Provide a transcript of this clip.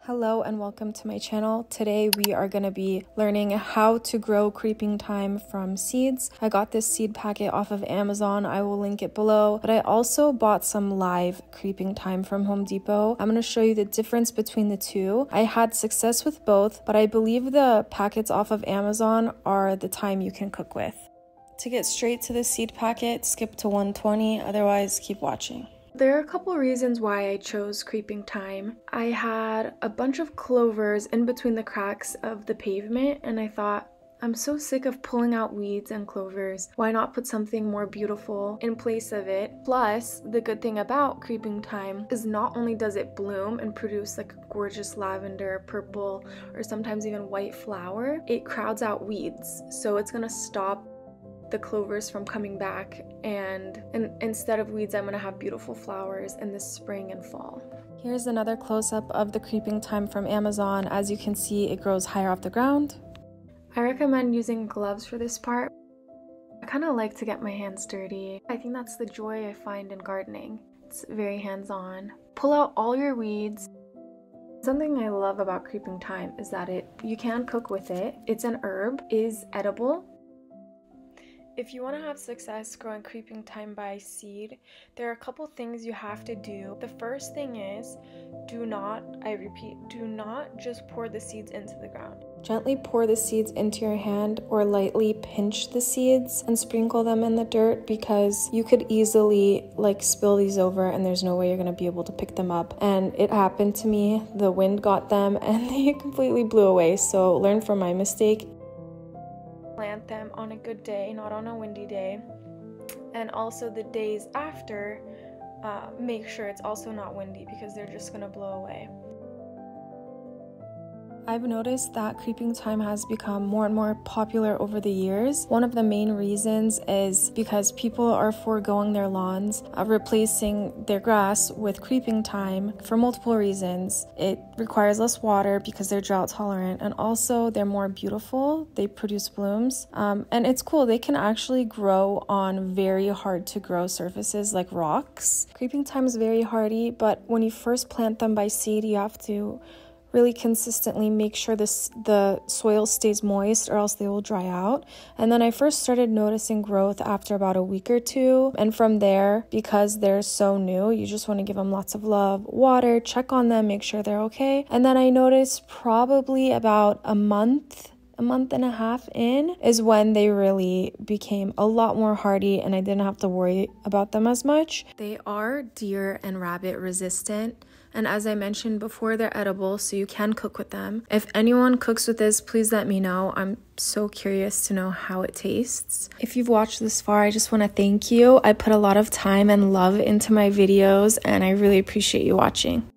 Hello and welcome to my channel. Today we are going to be learning how to grow creeping thyme from seeds. I got this seed packet off of Amazon. I will link it below, but I also bought some live creeping thyme from Home Depot. I'm going to show you the difference between the two. I had success with both, but I believe the packets off of Amazon are the thyme you can cook with. To get straight to the seed packet, skip to 120, otherwise keep watching. There are a couple reasons why I chose creeping thyme. I had a bunch of clovers in between the cracks of the pavement, and I thought, I'm so sick of pulling out weeds and clovers. Why not put something more beautiful in place of it? Plus, the good thing about creeping thyme is not only does it bloom and produce like a gorgeous lavender, purple, or sometimes even white flower, it crowds out weeds. So it's gonna stop the clovers from coming back, and instead of weeds, I'm gonna have beautiful flowers in the spring and fall. Here's another close-up of the creeping thyme from Amazon. As you can see, it grows higher off the ground. I recommend using gloves for this part. I kind of like to get my hands dirty. I think that's the joy I find in gardening. It's very hands-on. Pull out all your weeds. Something I love about creeping thyme is that you can cook with it. It's an herb, is edible. If you want to have success growing creeping thyme by seed, there are a couple things you have to do. The first thing is, do not just pour the seeds into the ground. Gently pour the seeds into your hand or lightly pinch the seeds and sprinkle them in the dirt, because you could easily spill these over and there's no way you're going to be able to pick them up. And it happened to me. The wind got them and they completely blew away. So learn from my mistake. Plant them on a good day, not on a windy day, and also the days after, make sure it's also not windy, because they're just gonna blow away. I've noticed that creeping thyme has become more and more popular over the years. One of the main reasons is because people are foregoing their lawns, replacing their grass with creeping thyme for multiple reasons. It requires less water because they're drought tolerant, and also they're more beautiful. They produce blooms, and it's cool. They can actually grow on very hard to grow surfaces like rocks. Creeping thyme is very hardy, but when you first plant them by seed, you have to really consistently make sure the soil stays moist, or else they will dry out. And then I first started noticing growth after about a week or two. And from there, because they're so new, you just want to give them lots of love, water, check on them, make sure they're okay. And then I noticed probably about a month and a half in is when they really became a lot more hardy, and I didn't have to worry about them as much. They are deer and rabbit resistant, and as I mentioned before, they're edible, so you can cook with them. If anyone cooks with this, please let me know. I'm so curious to know how it tastes. If you've watched this far, I just want to thank you. I put a lot of time and love into my videos, and I really appreciate you watching.